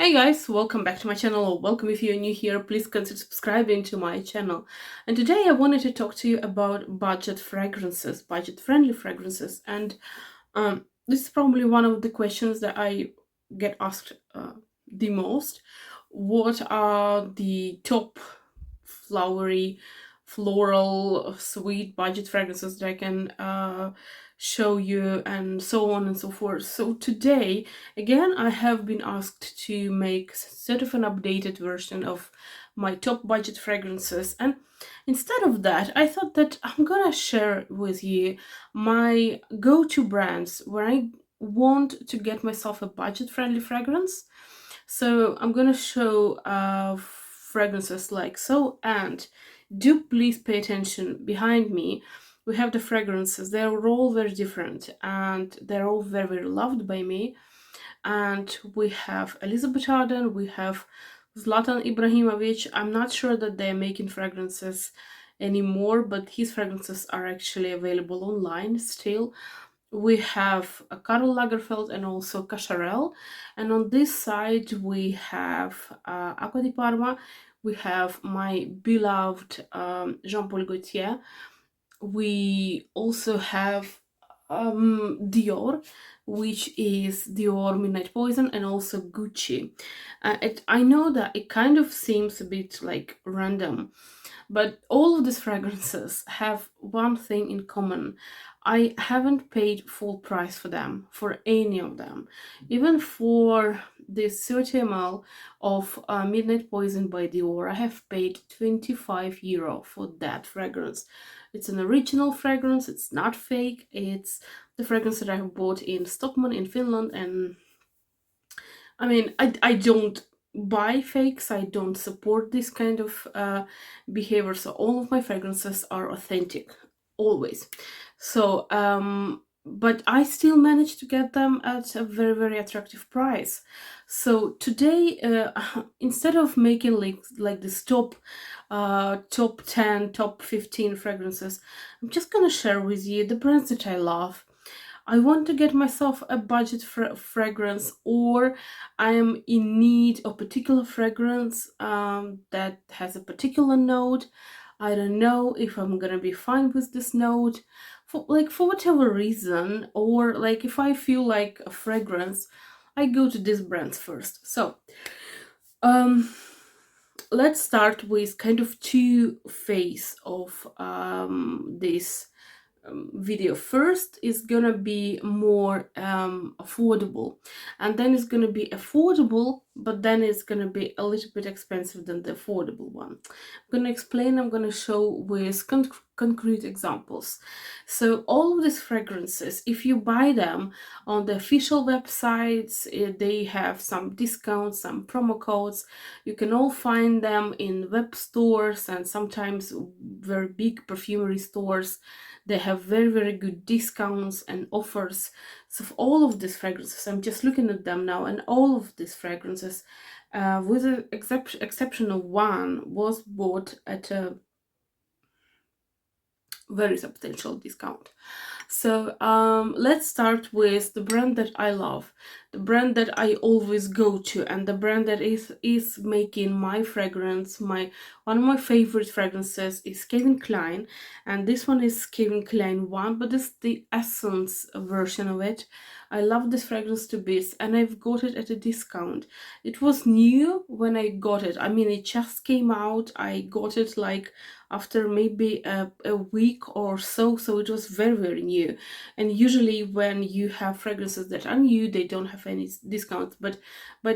Hey guys, welcome back to my channel, or welcome if you're new here. Please consider subscribing to my channel. And today I wanted to talk to you about budget fragrances, budget friendly fragrances. And this is probably one of the questions that I get asked the most. What are the top flowery, floral, sweet budget fragrances that I can show you, and so on and so forth? So today, again, I have been asked to make sort of an updated version of my top budget fragrances, and instead of that, I thought that I'm gonna share with you my go-to brands where I want to get myself a budget-friendly fragrance. So I'm gonna show fragrances like so, and do please pay attention behind me. We have the fragrances. They're all very different, and they're all very, very loved by me. And we have Elizabeth Arden, we have Zlatan Ibrahimovic. I'm not sure that they're making fragrances anymore, but his fragrances are actually available online still. We have Karl Lagerfeld and also Cacharel. And on this side, we have Acqua di Parma. We have my beloved Jean-Paul Gaultier. We also have Dior, which is Dior Midnight Poison, and also Gucci. I know that it kind of seems a bit like random, but all of these fragrances have one thing in common. I haven't paid full price for them, for any of them. Even for this 30 ml of Midnight Poison by Dior, I have paid 25 euro for that fragrance. It's an original fragrance, it's not fake, it's the fragrance that I have bought in Stockmann in Finland. And I mean, I don't buy fakes, I don't support this kind of behavior, so all of my fragrances are authentic, always. So, but I still managed to get them at a very, very attractive price. So today, instead of making like this top 10, top 15 fragrances, I'm just gonna share with you the brands that I love. I want to get myself a budget fragrance, or I am in need of particular fragrance that has a particular note. I don't know if I'm gonna be fine with this note for whatever reason, or like if I feel like a fragrance, I go to these brands first. So um let's start with kind of two phase of this video. First is gonna be more affordable, and then it's gonna be affordable, but then it's gonna be a little bit expensive than the affordable one. I'm gonna explain, I'm gonna show with concrete examples. So all of these fragrances, if you buy them on the official websites, they have some discounts, some promo codes. You can all find them in web stores and sometimes very big perfumery stores. They have very, very good discounts and offers. So for all of these fragrances, I'm just looking at them now, and all of these fragrances, with the exception of one, was bought at a very substantial discount. So let's start with the brand that I love, the brand that I always go to, and the brand that is making my fragrance, one of my favorite fragrances is Calvin Klein, and this one is Calvin Klein 1, but this is the Essence version of it. I love this fragrance to bits, and I've got it at a discount. It was new when I got it. I mean, it just came out. I got it like after maybe a week or so, so it was very, very new. And usually when you have fragrances that are new, they don't have any discounts, but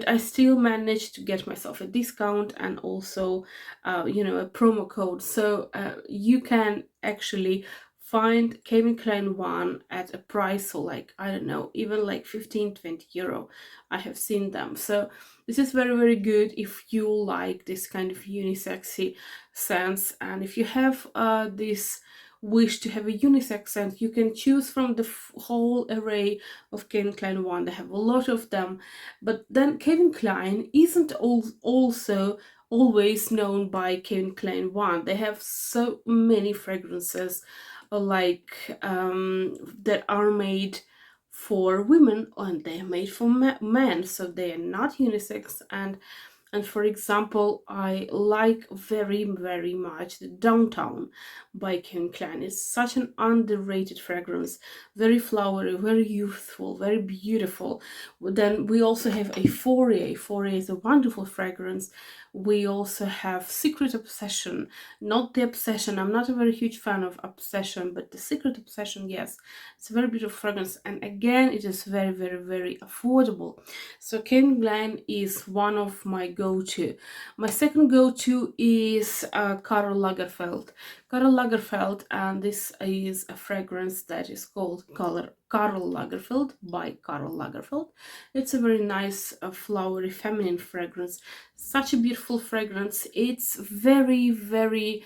I still managed to get myself a discount, and also a promo code. So you can actually find Calvin Klein 1 at a price of like, I don't know, even like 15-20 euro. I have seen them. So this is very, very good if you like this kind of unisexy scents, and if you have this wish to have a unisex scent, you can choose from the whole array of Calvin Klein 1. They have a lot of them, but then Calvin Klein isn't also always known by Calvin Klein 1. They have so many fragrances like that are made for women and they're made for men, so they are not unisex. And for example, I like very, very much the Downtown by Calvin Klein. It's such an underrated fragrance, very flowery, very youthful, very beautiful. Then we also have a Fourier. Fourier is a wonderful fragrance. We also have Secret Obsession, not the Obsession. I'm not a very huge fan of Obsession, but the Secret Obsession, yes, it's a very beautiful fragrance. And again, it is very, very, very affordable. So Calvin Klein is one of my go-to. My second go-to is Karl Lagerfeld. Karl Lagerfeld, and this is a fragrance that is called Karl Lagerfeld by Karl Lagerfeld. It's a very nice, flowery, feminine fragrance. Such a beautiful fragrance. It's very, very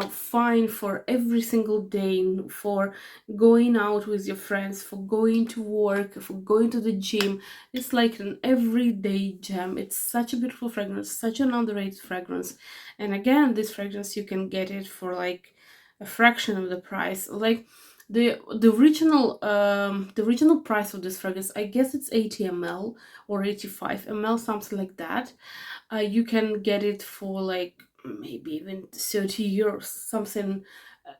fine for every single day, for going out with your friends, for going to work, for going to the gym. It's like an everyday gem. It's such a beautiful fragrance, such an underrated fragrance. And again, this fragrance, you can get it for like a fraction of the price. Like the original price of this fragrance, I guess it's 80 ml or 85 ml, something like that. You can get it for like maybe even 30 euros, something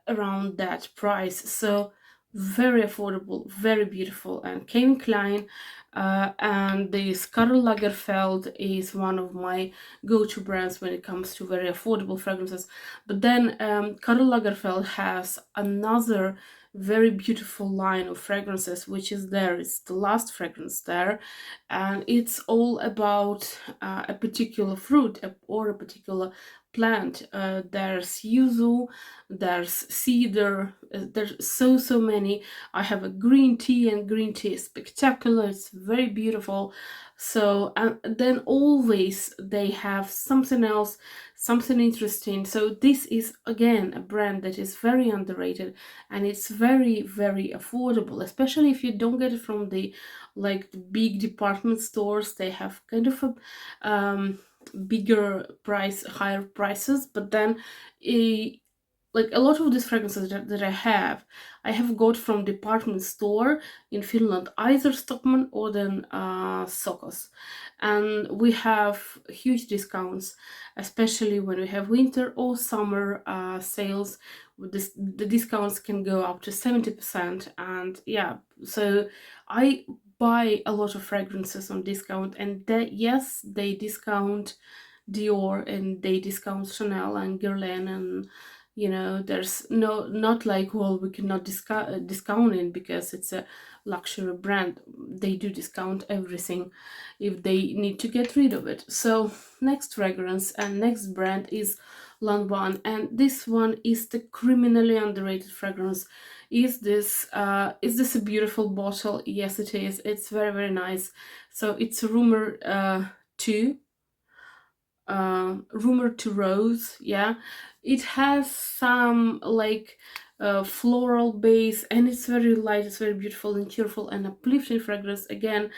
around that price. So very affordable, very beautiful. And Calvin Klein and this Karl Lagerfeld is one of my go-to brands when it comes to very affordable fragrances. But then Karl Lagerfeld has another very beautiful line of fragrances, which is there. It's the last fragrance there, and it's all about a particular fruit or a particular plant. There's yuzu, there's cedar, there's so many. I have a green tea, and green tea is spectacular, it's very beautiful. So and then always they have something else, something interesting. So this is again a brand that is very underrated, and it's very, very affordable, especially if you don't get it from the like the big department stores. They have kind of a bigger price, higher prices. But then like a lot of these fragrances that I have got from department store in Finland, either Stockman or then Sokos. And we have huge discounts, especially when we have winter or summer sales. With this, the discounts can go up to 70%. And yeah, so I buy a lot of fragrances on discount, and yes, they discount Dior and they discount Chanel and Guerlain, and there's not like, well, we cannot discount it because it's a luxury brand. They do discount everything if they need to get rid of it. So next fragrance and next brand is Lanvin, and this one is the criminally underrated fragrance. Is this a beautiful bottle? Yes, it is. It's very, very nice. So it's Rumor 2, Rumor to Rose. Yeah, it has some like floral base, and it's very light, it's very beautiful and cheerful and uplifting fragrance. Again,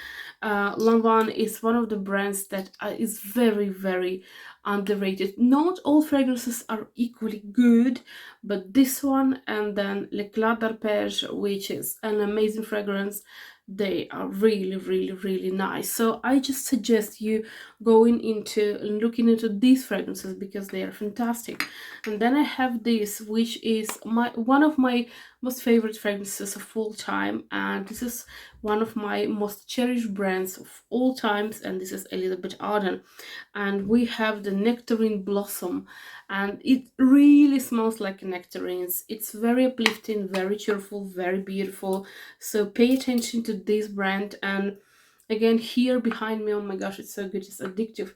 Lanvin is one of the brands that is very, very underrated. Not all fragrances are equally good, but this one and then L'Éclat d'Arpège, which is an amazing fragrance, they are really, really, really nice. So I just suggest you going into and looking into these fragrances because they are fantastic. And then I have this, which is one of my most favorite fragrances of all time, and this is one of my most cherished brands of all times, and this is Elizabeth Arden. And we have the Nectarine Blossom, and it really smells like nectarines. It's very uplifting, very cheerful, very beautiful. So pay attention to this brand. And again, here behind me, oh my gosh, it's so good, it's addictive.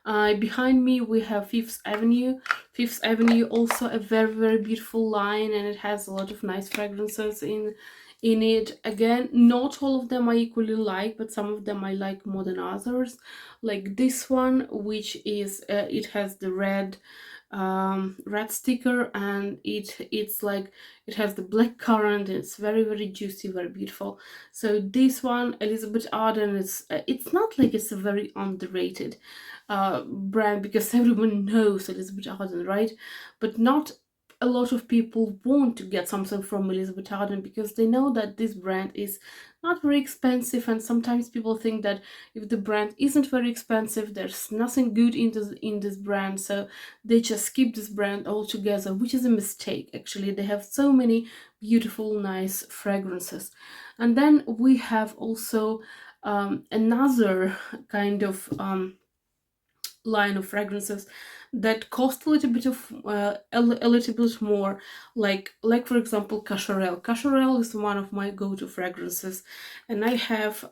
Behind me we have Fifth Avenue. Fifth Avenue, also a very, very beautiful line, and it has a lot of nice fragrances in it. Again, not all of them I equally like, but some of them I like more than others. Like this one, which is it has the red sticker, and it's like it has the black currant, and it's very, very juicy, very beautiful. So this one, Elizabeth Arden, is it's not like it's a very underrated brand because everyone knows Elizabeth Arden, right? But not a lot of people want to get something from Elizabeth Arden because they know that this brand is not very expensive, and sometimes people think that if the brand isn't very expensive, there's nothing good in this brand, so they just skip this brand altogether, which is a mistake. Actually, they have so many beautiful, nice fragrances. And then we have also another kind of line of fragrances that cost a little bit of a little bit more, like for example Cacharel. Cacharel is one of my go-to fragrances, and I have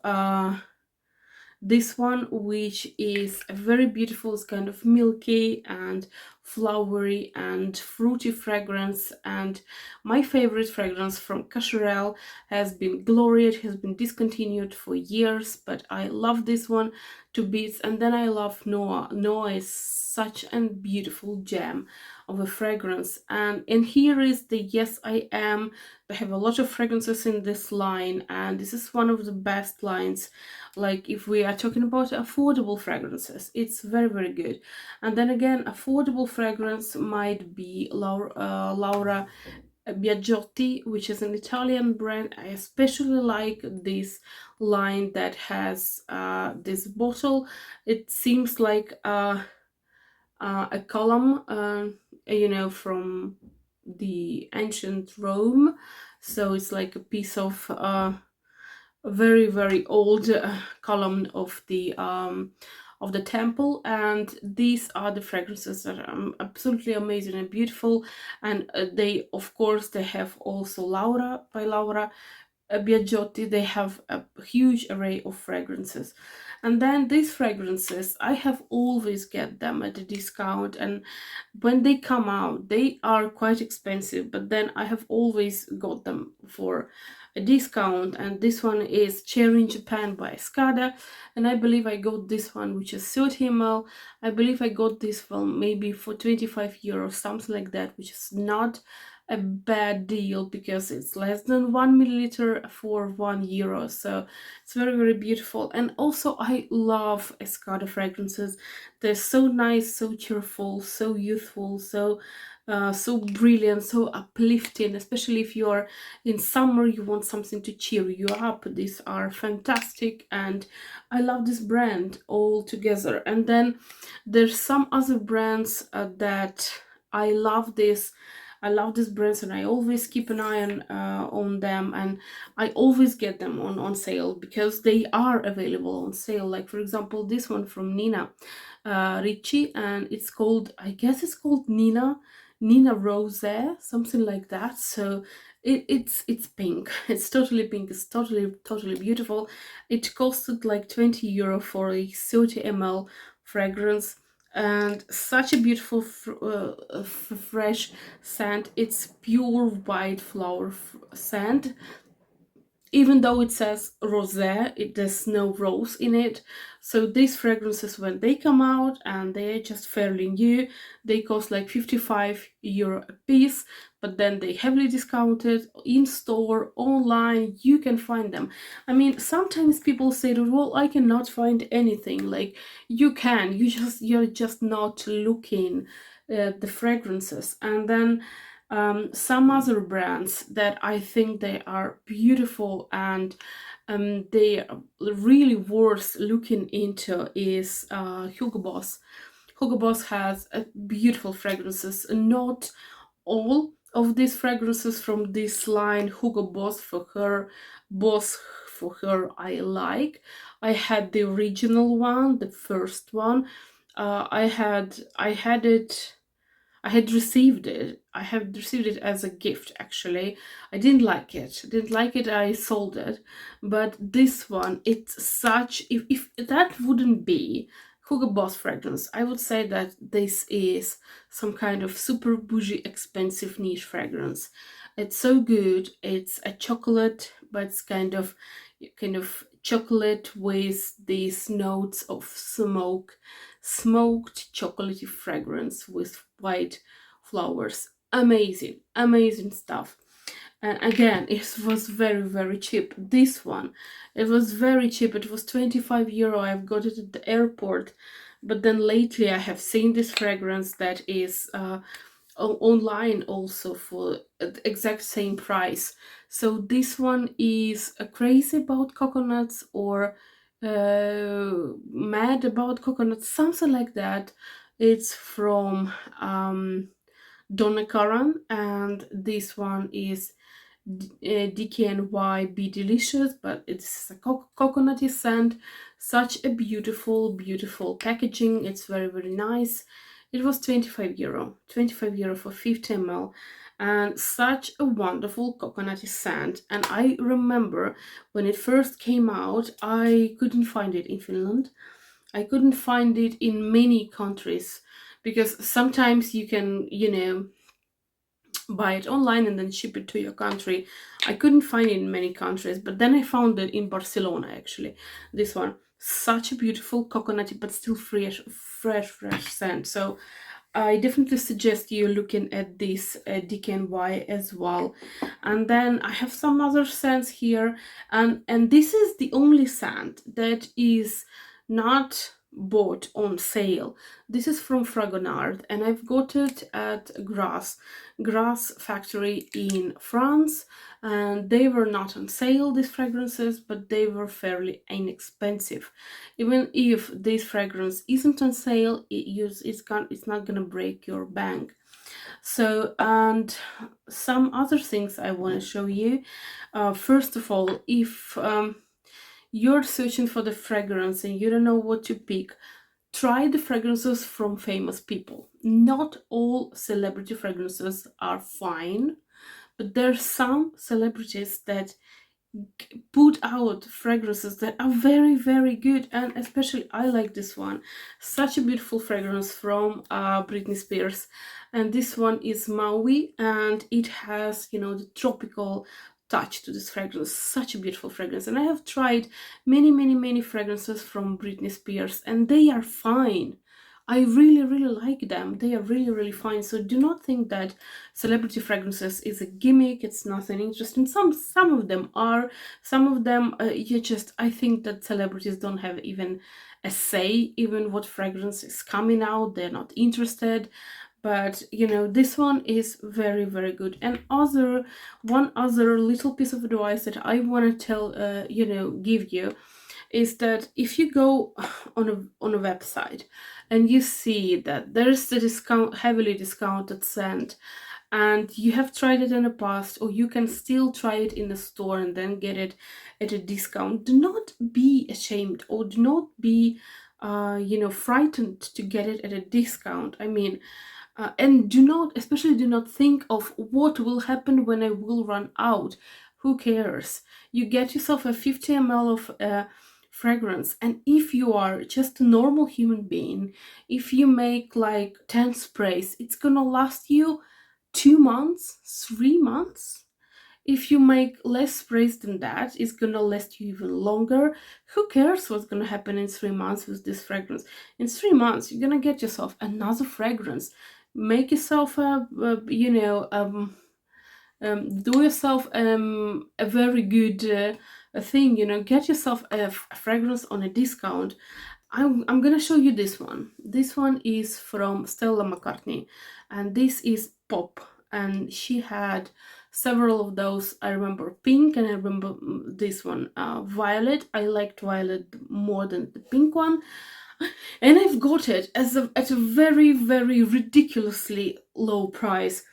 this one, which is a very beautiful, it's kind of milky and flowery and fruity fragrance. And my favorite fragrance from Cacharel has been Gloria. It has been discontinued for years, but I love this one to bits. And then I love Noah. Noah is such a beautiful gem of a fragrance. And here is the Yes I Am. They have a lot of fragrances in this line, and this is one of the best lines. Like if we are talking about affordable fragrances, it's very good. And then again, affordable fragrance might be Laura Biagiotti, which is an Italian brand. I especially like this line that has this bottle. It seems like a column, from the ancient Rome. So it's like a piece of very old column of the temple. And these are the fragrances that are absolutely amazing and beautiful. And they, of course, they have also Laura by Laura Biagiotti. They have a huge array of fragrances. And then these fragrances, I have always get them at a discount, and when they come out they are quite expensive, but then I have always got them for a discount. And this one is Cherry in Japan by Escada, and I believe I got this one, which is 30 ml. I believe I got this one maybe for 25 euros, something like that, which is not a bad deal because it's less than 1 milliliter for €1. So it's very beautiful. And also I love Escada fragrances. They're so nice, so cheerful, so youthful, so brilliant, so uplifting, especially if you're in summer, you want something to cheer you up. These are fantastic, and I love this brand all together. And then there's some other brands that I love this. I love these brands, and I always keep an eye on them, and I always get them on sale because they are available on sale. Like for example, this one from Nina Ricci, and it's called, I guess it's called Nina Rose, something like that. So it's pink. It's totally pink. It's totally beautiful. It costed like €20 for a 30 ml fragrance, and such a beautiful fresh scent. It's pure white flower scent. Even though it says rosé, there's no rose in it. So these fragrances, when they come out and they're just fairly new, they cost like €55 a piece, but then they heavily discounted in store, online. You can find them. I mean, sometimes people say that, well, I cannot find anything. Like, you can, you're just not looking at the fragrances. And then some other brands that I think they are beautiful and they are really worth looking into is Hugo Boss. Hugo Boss has beautiful fragrances. Not all of these fragrances from this line, Hugo Boss for her, I like. I had the original one, the first one. I had it. I had received it. I have received it as a gift, actually. I didn't like it. I sold it. But this one, it's such, if that wouldn't be Hugo Boss fragrance, I would say that this is some kind of super bougie, expensive niche fragrance. It's so good. It's a chocolate, but it's kind of chocolate with these notes of smoked chocolatey fragrance with white flowers. Amazing stuff. And again, it was very cheap. This one, it was very cheap. It was €25. I've got it at the airport, but then lately I have seen this fragrance that is online also for the exact same price. So this one is crazy about coconuts, or mad about coconuts, something like that. It's from Donna Karan, and this one is DKNY Be Delicious, but it's a coconutty scent. Such a beautiful, beautiful packaging. It's very, very nice. It was €25, €25 for 50 ml, and such a wonderful coconutty scent. And I remember when it first came out, I couldn't find it in Finland. I couldn't find it in many countries, because sometimes you can, buy it online and then ship it to your country. I couldn't find it in many countries, but then I found it in Barcelona actually. This one, such a beautiful coconutty but still fresh scent. So I definitely suggest you looking at this DKNY as well. And then I have some other scents here, and this is the only scent that is not bought on sale. This is from Fragonard, and I've got it at Grasse factory in France, and they were not on sale, these fragrances, but they were fairly inexpensive. Even if this fragrance isn't on sale, it's not gonna break your bank. So, and some other things I want to show you. First of all, if you're searching for the fragrance and you don't know what to pick, try the fragrances from famous people. Not all celebrity fragrances are fine, but there are some celebrities that put out fragrances that are very, very good, and especially I like this one. Such a beautiful fragrance from Britney Spears, and this one is Maui, and it has, the tropical touch to this fragrance. Such a beautiful fragrance, and I have tried many fragrances from Britney Spears, and they are fine. I really, really like them. They are really, really fine. So do not think that celebrity fragrances is a gimmick. It's nothing interesting. Some of them are. Some of them, I think that celebrities don't have even a say, even what fragrance is coming out. They're not interested. But this one is very, very good. And one other little piece of advice that I want to give you is that if you go on a website and you see that there's the heavily discounted scent, and you have tried it in the past, or you can still try it in the store and then get it at a discount, do not be ashamed, or do not be frightened to get it at a discount. I mean, and especially do not think of what will happen when I will run out. Who cares? You get yourself a 50 ml of fragrance, and if you are just a normal human being, if you make like 10 sprays, it's gonna last you 2 months, 3 months. If you make less sprays than that, it's gonna last you even longer. Who cares what's gonna happen in 3 months with this fragrance? In 3 months, you're gonna get yourself another fragrance. Make yourself do yourself a very good thing. Get yourself a fragrance on a discount. I'm gonna show you this one. This one is from Stella McCartney, and this is Pop, and she had several of those. I remember pink, and I remember this one, violet. I liked violet more than the pink one, and I've got it at a very, very ridiculously low price.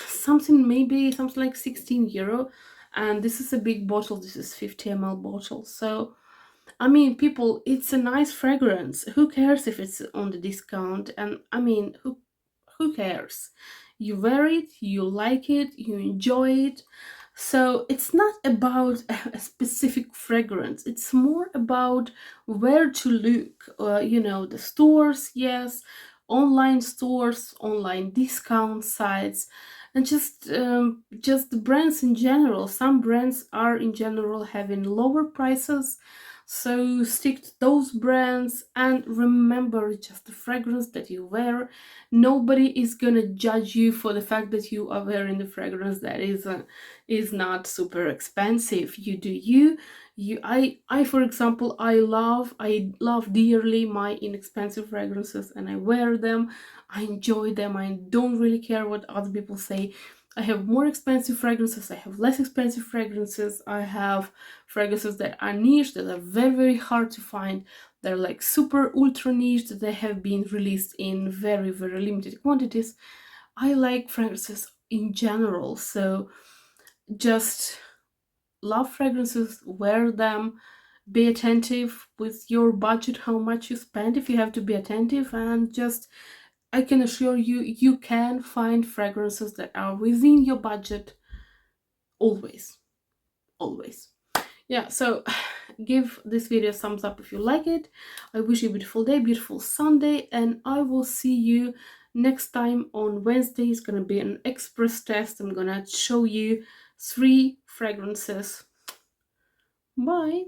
Something like €16, and this is a big bottle. This is 50 ml bottle. So I mean, people, it's a nice fragrance. Who cares if it's on the discount? And I mean, who cares? You wear it, you like it, you enjoy it. So it's not about a specific fragrance. It's more about where to look. The stores, yes, online stores, online discount sites, and just the brands in general. Some brands are in general having lower prices So stick to those brands and remember, just the fragrance that you wear. Nobody is gonna judge you for the fact that you are wearing the fragrance that is not super expensive. You do you. I for example, I love dearly my inexpensive fragrances, and I wear them. I enjoy them. I don't really care what other people say. I have more expensive fragrances, I have less expensive fragrances, I have fragrances that are niche, that are very, very hard to find. They're like super ultra niche, that they have been released in very, very limited quantities. I like fragrances in general, so just love fragrances, wear them, be attentive with your budget, how much you spend if you have to be attentive, and just I can assure you, you can find fragrances that are within your budget always. Always. Yeah, so give this video a thumbs up if you like it. I wish you a beautiful day, beautiful Sunday, and I will see you next time on Wednesday. It's gonna be an express test. I'm gonna show you 3 fragrances. Bye.